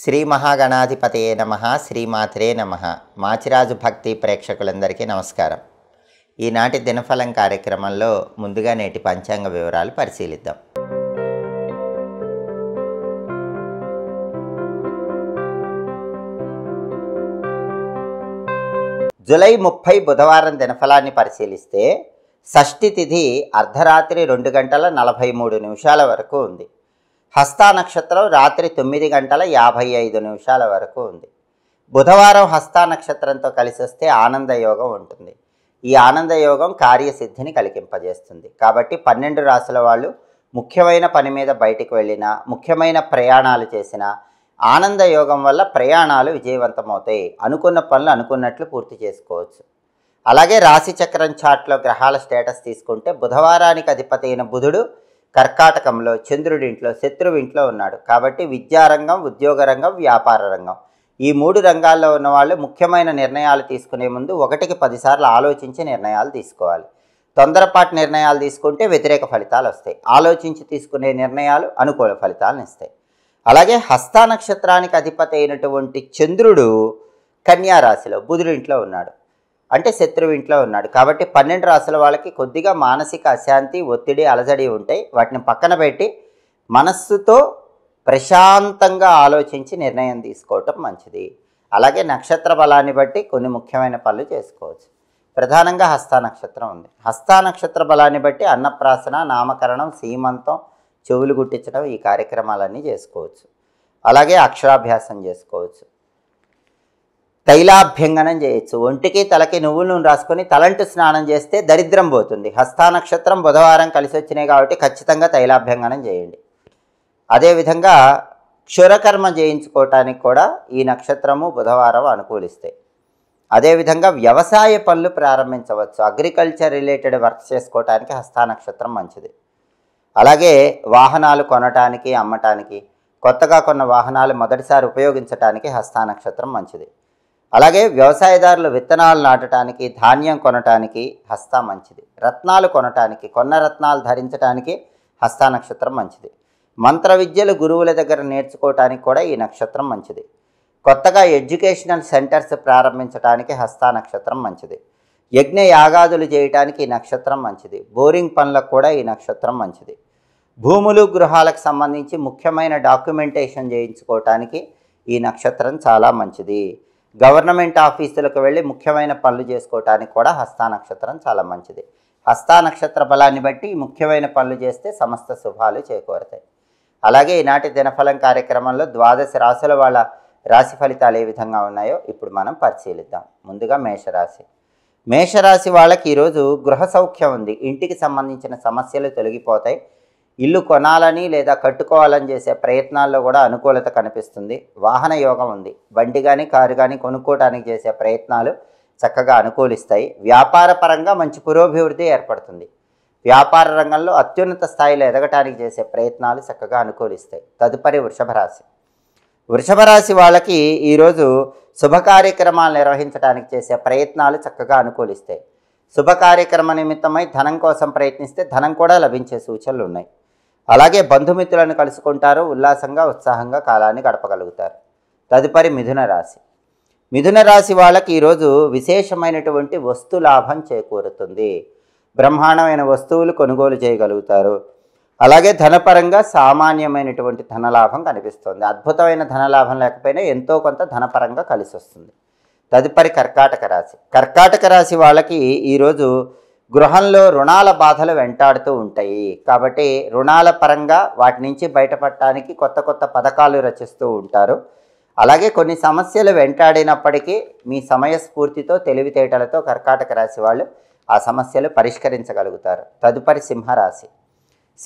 శ్రీ మహాగణాధిపతయే నమః, శ్రీమాత్రే నమః. మాచిరాజు భక్తి ప్రేక్షకులందరికీ నమస్కారం. ఈనాటి దినఫలం కార్యక్రమంలో ముందుగా నేటి పంచాంగ వివరాలు పరిశీలిద్దాం. జూలై 30 బుధవారం దినఫలాన్ని పరిశీలిస్తే షష్ఠి తిథి అర్ధరాత్రి 2:43 వరకు ఉంది. హస్తా నక్షత్రం రాత్రి 9:55 వరకు ఉంది. బుధవారం హస్తా నక్షత్రంతో కలిసి వస్తే ఆనందయోగం ఉంటుంది. ఈ ఆనందయోగం కార్యసిద్ధిని కలిగింపజేస్తుంది. కాబట్టి 12 రాశుల వాళ్ళు ముఖ్యమైన పని మీద బయటికి వెళ్ళినా, ముఖ్యమైన ప్రయాణాలు చేసినా ఆనందయోగం వల్ల ప్రయాణాలు విజయవంతమవుతాయి. అనుకున్న పనులు అనుకున్నట్లు పూర్తి చేసుకోవచ్చు. అలాగే రాశిచక్రం చార్ట్లో గ్రహాల స్టేటస్ తీసుకుంటే బుధవారానికి అధిపతి అయిన బుధుడు కర్కాటకంలో, చంద్రుడింట్లో, శత్రువింట్లో ఉన్నాడు. కాబట్టి విద్యారంగం, ఉద్యోగ రంగం, వ్యాపార రంగం ఈ 3 రంగాల్లో ఉన్నవాళ్ళు ముఖ్యమైన నిర్ణయాలు తీసుకునే ముందు 1కి 10 సార్లు ఆలోచించి నిర్ణయాలు తీసుకోవాలి. తొందరపాటు నిర్ణయాలు తీసుకుంటే వ్యతిరేక ఫలితాలు వస్తాయి. ఆలోచించి తీసుకునే నిర్ణయాలు అనుకూల ఫలితాలను ఇస్తాయి. అలాగే హస్తా నక్షత్రానికి అధిపతి అయినటువంటి చంద్రుడు కన్యా రాశిలో, బుధుడింట్లో ఉన్నాడు, అంటే శత్రువింట్లో ఉన్నాడు. కాబట్టి 12 రాశుల వాళ్ళకి కొద్దిగా మానసిక అశాంతి, ఒత్తిడి, అలజడి ఉంటాయి. వాటిని పక్కన పెట్టి మనస్సుతో ప్రశాంతంగా ఆలోచించి నిర్ణయం తీసుకోవటం మంచిది. అలాగే నక్షత్ర బలాన్ని బట్టి కొన్ని ముఖ్యమైన పనులు చేసుకోవచ్చు. ప్రధానంగా హస్తా నక్షత్రం ఉంది. హస్తా నక్షత్ర బలాన్ని బట్టి అన్నప్రాసన, నామకరణం, సీమంతం, చెవులు గుట్టించడం ఈ కార్యక్రమాలన్నీ చేసుకోవచ్చు. అలాగే అక్షరాభ్యాసం చేసుకోవచ్చు. తైలాభ్యంగనం చేయొచ్చు. ఒంటికి తలకి నువ్వుల నూనె రాసుకొని తలంటు స్నానం చేస్తే దరిద్రం పోతుంది. హస్తా నక్షత్రం బుధవారం కలిసి వచ్చినాయి కాబట్టి ఖచ్చితంగా తైలాభ్యంగనం చేయండి. అదేవిధంగా క్షురకర్మ చేయించుకోవటానికి కూడా ఈ నక్షత్రము బుధవారం అనుకూలిస్తాయి. అదేవిధంగా వ్యవసాయ పనులు ప్రారంభించవచ్చు. అగ్రికల్చర్ రిలేటెడ్ వర్క్ చేసుకోవటానికి హస్తా నక్షత్రం మంచిది. అలాగే వాహనాలు కొనటానికి, అమ్మటానికి, కొత్తగా కొన్న వాహనాలు మొదటిసారి ఉపయోగించటానికి హస్తా నక్షత్రం మంచిది. అలాగే వ్యవసాయదారులు విత్తనాలు నాటడానికి, ధాన్యం కొనటానికి హస్తా మంచిది. రత్నాలు కొనటానికి, కొన్న రత్నాలు ధరించడానికి హస్తా నక్షత్రం మంచిది. మంత్ర విద్యలు గురువుల దగ్గర నేర్చుకోవటానికి కూడా ఈ నక్షత్రం మంచిది. కొత్తగా ఎడ్యుకేషనల్ సెంటర్స్ ప్రారంభించడానికి హస్తా నక్షత్రం మంచిది. యజ్ఞ యాగాదులు చేయటానికి ఈ నక్షత్రం మంచిది. బోరింగ్ పనులకు కూడా ఈ నక్షత్రం మంచిది. భూములు, గృహాలకు సంబంధించి ముఖ్యమైన డాక్యుమెంటేషన్ చేయించుకోవటానికి ఈ నక్షత్రం చాలా మంచిది. గవర్నమెంట్ ఆఫీసులకు వెళ్ళి ముఖ్యమైన పనులు చేసుకోవటానికి కూడా హస్తా నక్షత్రం చాలా మంచిది. హస్తా నక్షత్ర బలాన్ని బట్టి ముఖ్యమైన పనులు చేస్తే సమస్త శుభాలు చేకూరతాయి. అలాగే ఈనాటి దినఫలం కార్యక్రమంలో 12 రాశుల వాళ్ళ రాశి ఫలితాలు ఏ విధంగా ఉన్నాయో ఇప్పుడు మనం పరిశీలిద్దాం. ముందుగా మేషరాశి. మేషరాశి వాళ్ళకి ఈరోజు గృహ సౌఖ్యం ఉంది. ఇంటికి సంబంధించిన సమస్యలు తొలగిపోతాయి. ఇల్లు కొనాలని లేదా కట్టుకోవాలని చేసే ప్రయత్నాల్లో కూడా అనుకూలత కనిపిస్తుంది. వాహన యోగం ఉంది. బండి కానీ, కారు కానీ కొనుక్కోవడానికి చేసే ప్రయత్నాలు చక్కగా అనుకూలిస్తాయి. వ్యాపార పరంగా మంచి పురోభివృద్ధి ఏర్పడుతుంది. వ్యాపార రంగంలో అత్యున్నత స్థాయిలో ఎదగటానికి చేసే ప్రయత్నాలు చక్కగా అనుకూలిస్తాయి. తదుపరి వృషభ రాశి. వృషభ రాశి వాళ్ళకి ఈరోజు శుభ కార్యక్రమాలు నిర్వహించడానికి చేసే ప్రయత్నాలు చక్కగా అనుకూలిస్తాయి. శుభ కార్యక్రమ నిమిత్తమై ధనం కోసం ప్రయత్నిస్తే ధనం కూడా లభించే సూచనలు ఉన్నాయి. అలాగే బంధుమిత్రులను కలుసుకుంటారు. ఉల్లాసంగా, ఉత్సాహంగా కాలాన్ని గడపగలుగుతారు. తదుపరి మిథున రాశి. మిథున రాశి వాళ్ళకి ఈరోజు విశేషమైనటువంటి వస్తు లాభం చేకూరుతుంది. బ్రహ్మాండమైన వస్తువులు కొనుగోలు చేయగలుగుతారు. అలాగే ధనపరంగా సామాన్యమైనటువంటి ధనలాభం కనిపిస్తుంది. అద్భుతమైన ధనలాభం లేకపోయినా ఎంతో కొంత ధనపరంగా కలిసి వస్తుంది. తదుపరి కర్కాటక రాశి. కర్కాటక రాశి వాళ్ళకి ఈరోజు గృహంలో రుణాల బాధలు వెంటాడుతూ ఉంటాయి. కాబట్టి రుణాల పరంగా వాటి నుంచి బయటపడటానికి కొత్త కొత్త పథకాలు రచిస్తూ ఉంటారు. అలాగే కొన్ని సమస్యలు వెంటాడినప్పటికీ మీ సమయస్ఫూర్తితో, తెలివితేటలతో కర్కాటక రాశి వాళ్ళు ఆ సమస్యలు పరిష్కరించగలుగుతారు. తదుపరి సింహరాశి.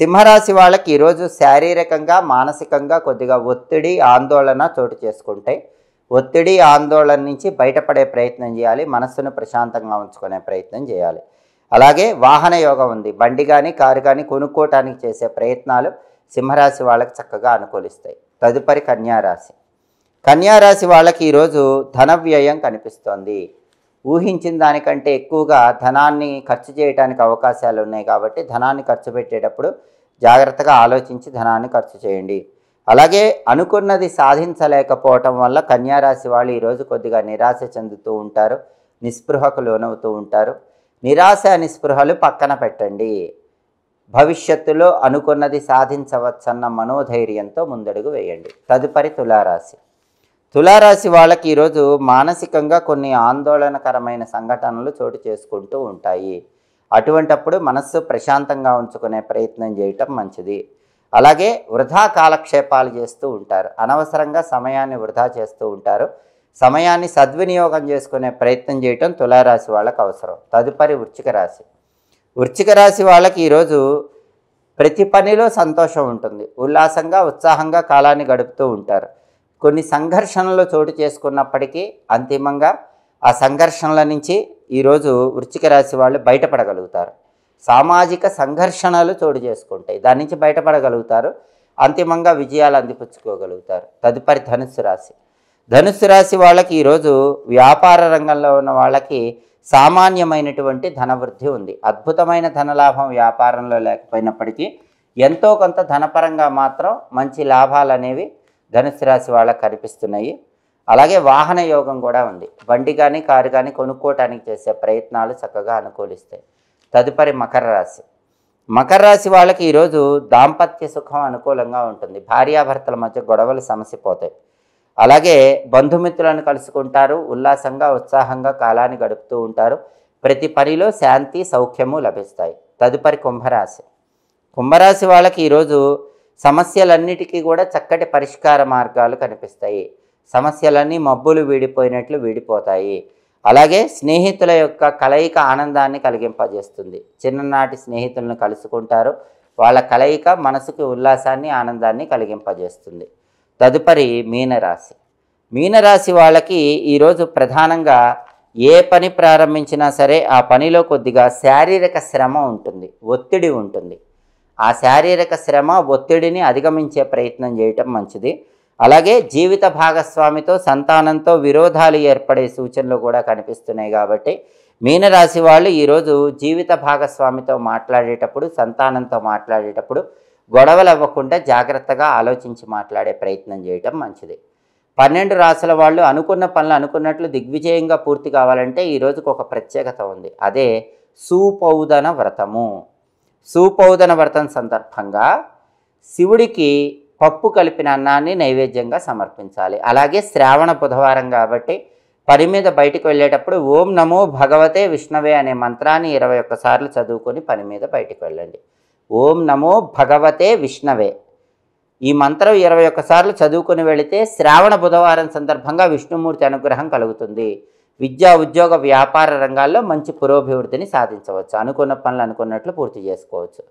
సింహరాశి వాళ్ళకి ఈరోజు శారీరకంగా, మానసికంగా కొద్దిగా ఒత్తిడి, ఆందోళన చోటు చేసుకుంటాయి. ఒత్తిడి, ఆందోళన నుంచి బయటపడే ప్రయత్నం చేయాలి. మనస్సును ప్రశాంతంగా ఉంచుకునే ప్రయత్నం చేయాలి. అలాగే వాహన యోగం ఉంది. బండి కానీ, కారు కానీ కొనుక్కోవటానికి చేసే ప్రయత్నాలు సింహరాశి వాళ్ళకి చక్కగా అనుకూలిస్తాయి. తదుపరి కన్యారాశి. కన్యారాశి వాళ్ళకి ఈరోజు ధన వ్యయం కనిపిస్తోంది. ఊహించిన దానికంటే ఎక్కువగా ధనాన్ని ఖర్చు చేయడానికి అవకాశాలు ఉన్నాయి. కాబట్టి ధనాన్ని ఖర్చు పెట్టేటప్పుడు జాగ్రత్తగా ఆలోచించి ధనాన్ని ఖర్చు చేయండి. అలాగే అనుకున్నది సాధించలేకపోవటం వల్ల కన్యారాశి వాళ్ళు ఈరోజు కొద్దిగా నిరాశ చెందుతూ ఉంటారు, నిస్పృహకు లోనవుతూ ఉంటారు. నిరాశ నిస్పృహలు పక్కన పెట్టండి. భవిష్యత్తులో అనుకున్నది సాధించవచ్చన్న మనోధైర్యంతో ముందడుగు వేయండి. తదుపరి తులారాశి. తులారాశి వాళ్ళకి ఈరోజు మానసికంగా కొన్ని ఆందోళనకరమైన సంఘటనలు చోటు చేసుకుంటూ ఉంటాయి. అటువంటప్పుడు మనస్సు ప్రశాంతంగా ఉంచుకునే ప్రయత్నం చేయటం మంచిది. అలాగే వృధా కాలక్షేపాలు చేస్తూ ఉంటారు, అనవసరంగా సమయాన్ని వృధా చేస్తూ ఉంటారు. సమయాన్ని సద్వినియోగం చేసుకునే ప్రయత్నం చేయటం తులారాశి వాళ్ళకి అవసరం. తదుపరి వృశ్చిక రాశి. వృశ్చిక రాశి వాళ్ళకి ఈరోజు ప్రతి పనిలో సంతోషం ఉంటుంది, ఉల్లాసంగా ఉత్సాహంగా కాలాన్ని గడుపుతూ ఉంటారు. కొన్ని సంఘర్షణలు చోటు చేసుకున్నప్పటికీ అంతిమంగా ఆ సంఘర్షణల నుంచి ఈరోజు వృశ్చిక రాశి వాళ్ళు బయటపడగలుగుతారు. సామాజిక సంఘర్షణలు చోటు చేసుకుంటాయి, దాని నుంచి బయటపడగలుగుతారు, అంతిమంగా విజయాలు అందిపుచ్చుకోగలుగుతారు. తదుపరి ధనుస్సు రాశి. ధనుస్సు రాశి వాళ్ళకి ఈరోజు వ్యాపార రంగంలో ఉన్న వాళ్ళకి సామాన్యమైనటువంటి ధనవృద్ధి ఉంది. అద్భుతమైన ధనలాభం వ్యాపారంలో లేకపోయినప్పటికీ ఎంతో కొంత ధనపరంగా మాత్రం మంచి లాభాలు అనేవి ధనుస్సు రాశి వాళ్ళకి కనిపిస్తున్నాయి. అలాగే వాహన యోగం కూడా ఉంది. బండి కానీ కారు కానీ కొనుక్కోవటానికి చేసే ప్రయత్నాలు చక్కగా అనుకూలిస్తాయి. తదుపరి మకర రాశి. మకర రాశి వాళ్ళకి ఈరోజు దాంపత్య సుఖం అనుకూలంగా ఉంటుంది. భార్యాభర్తల మధ్య గొడవలు సమసిపోతాయి. అలాగే బంధుమిత్రులను కలుసుకుంటారు, ఉల్లాసంగా ఉత్సాహంగా కాలాన్ని గడుపుతూ ఉంటారు. ప్రతి పనిలో శాంతి సౌఖ్యము లభిస్తాయి. తదుపరి కుంభరాశి. కుంభరాశి వాళ్ళకి ఈరోజు సమస్యలన్నిటికీ కూడా చక్కటి పరిష్కార మార్గాలు కనిపిస్తాయి. సమస్యలన్నీ మబ్బులు వీడిపోయినట్లు వీడిపోతాయి. అలాగే స్నేహితుల యొక్క కలయిక ఆనందాన్ని కలిగింపజేస్తుంది. చిన్ననాటి స్నేహితులను కలుసుకుంటారు, వాళ్ళ కలయిక మనసుకి ఉల్లాసాన్ని ఆనందాన్ని కలిగింపజేస్తుంది. తదుపరి మీనరాశి. మీనరాశి వాళ్ళకి ఈరోజు ప్రధానంగా ఏ పని ప్రారంభించినా సరే ఆ పనిలో కొద్దిగా శారీరక శ్రమ ఉంటుంది, ఒత్తిడి ఉంటుంది. ఆ శారీరక శ్రమ ఒత్తిడిని అధిగమించే ప్రయత్నం చేయటం మంచిది. అలాగే జీవిత భాగస్వామితో సంతానంతో విరోధాలు ఏర్పడే సూచనలు కూడా కనిపిస్తున్నాయి. కాబట్టి మీనరాశి వాళ్ళు ఈరోజు జీవిత భాగస్వామితో మాట్లాడేటప్పుడు, సంతానంతో మాట్లాడేటప్పుడు గొడవలు అవ్వకుండా జాగ్రత్తగా ఆలోచించి మాట్లాడే ప్రయత్నం చేయటం మంచిది. 12 రాశుల వాళ్ళు అనుకున్న పనులు అనుకున్నట్లు దిగ్విజయంగా పూర్తి కావాలంటే ఈరోజుకు ఒక ప్రత్యేకత ఉంది. అదే సూపౌదన వ్రతము. సూపౌదన వ్రతం సందర్భంగా శివుడికి పప్పు కలిపిన అన్నాన్ని నైవేద్యంగా సమర్పించాలి. అలాగే శ్రావణ బుధవారం కాబట్టి పని మీద బయటకు వెళ్ళేటప్పుడు ఓం నమో భగవతే విష్ణవే అనే మంత్రాన్ని 21 సార్లు చదువుకొని పని మీద బయటకు వెళ్ళండి. ఓం నమో భగవతే విష్ణవే ఈ మంత్రం 21 సార్లు చదువుకొని వెళితే శ్రావణ బుధవారం సందర్భంగా విష్ణుమూర్తి అనుగ్రహం కలుగుతుంది. విద్యా ఉద్యోగ వ్యాపార రంగాల్లో మంచి పురోభివృద్ధిని సాధించవచ్చు. అనుకున్న పనులు అనుకున్నట్లు పూర్తి చేసుకోవచ్చు.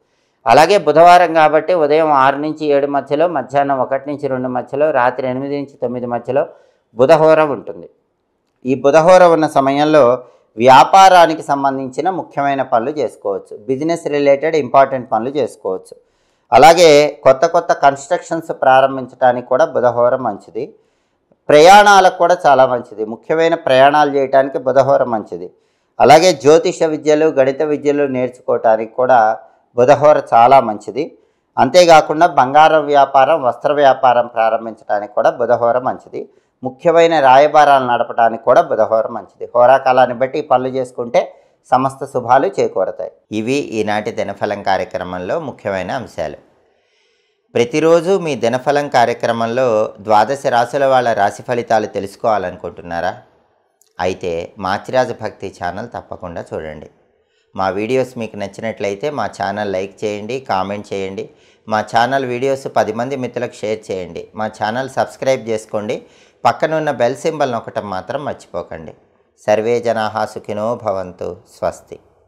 అలాగే బుధవారం కాబట్టి ఉదయం 6 నుంచి 7 మధ్యలో, మధ్యాహ్నం 1 నుంచి 2 మధ్యలో, రాత్రి 8 నుంచి 9 మధ్యలో బుధహోర ఉంటుంది. ఈ బుధహోర ఉన్న సమయంలో వ్యాపారానికి సంబంధించిన ముఖ్యమైన పనులు చేసుకోవచ్చు. బిజినెస్ రిలేటెడ్ ఇంపార్టెంట్ పనులు చేసుకోవచ్చు. అలాగే కొత్త కొత్త కన్స్ట్రక్షన్స్ ప్రారంభించడానికి కూడా బుధహోర మంచిది. ప్రయాణాలకు కూడా చాలా మంచిది. ముఖ్యమైన ప్రయాణాలు చేయడానికి బుధహోర మంచిది. అలాగే జ్యోతిష విద్యలు, గణిత విద్యలు నేర్చుకోవటానికి కూడా బుధహోర చాలా మంచిది. అంతేకాకుండా బంగారం వ్యాపారం, వస్త్ర వ్యాపారం ప్రారంభించడానికి కూడా బుధహోర మంచిది. ముఖ్యమైన రాయబారాలు నడపడానికి కూడా బుధహోర మంచిది. హోరాకాలాన్ని బట్టి పనులు చేసుకుంటే సమస్త శుభాలు చేకూరతాయి. ఇవి ఈనాటి దినఫలం కార్యక్రమంలో ముఖ్యమైన అంశాలు. ప్రతిరోజు మీ దినఫలం కార్యక్రమంలో 12 రాశుల వాళ్ళ రాశి ఫలితాలు తెలుసుకోవాలనుకుంటున్నారా? అయితే మాచిరాజు భక్తి ఛానల్ తప్పకుండా చూడండి. మా వీడియోస్ మీకు నచ్చినట్లయితే మా ఛానల్ లైక్ చేయండి, కామెంట్ చేయండి. మా ఛానల్ వీడియోస్ 10 మంది మిత్రులకు షేర్ చేయండి. మా ఛానల్ సబ్స్క్రైబ్ చేసుకోండి. పక్కనున్న బెల్ సింబల్ నొక్కటం మాత్రం మర్చిపోకండి. సర్వే జనాః సుఖినో భవంతు. స్వస్తి.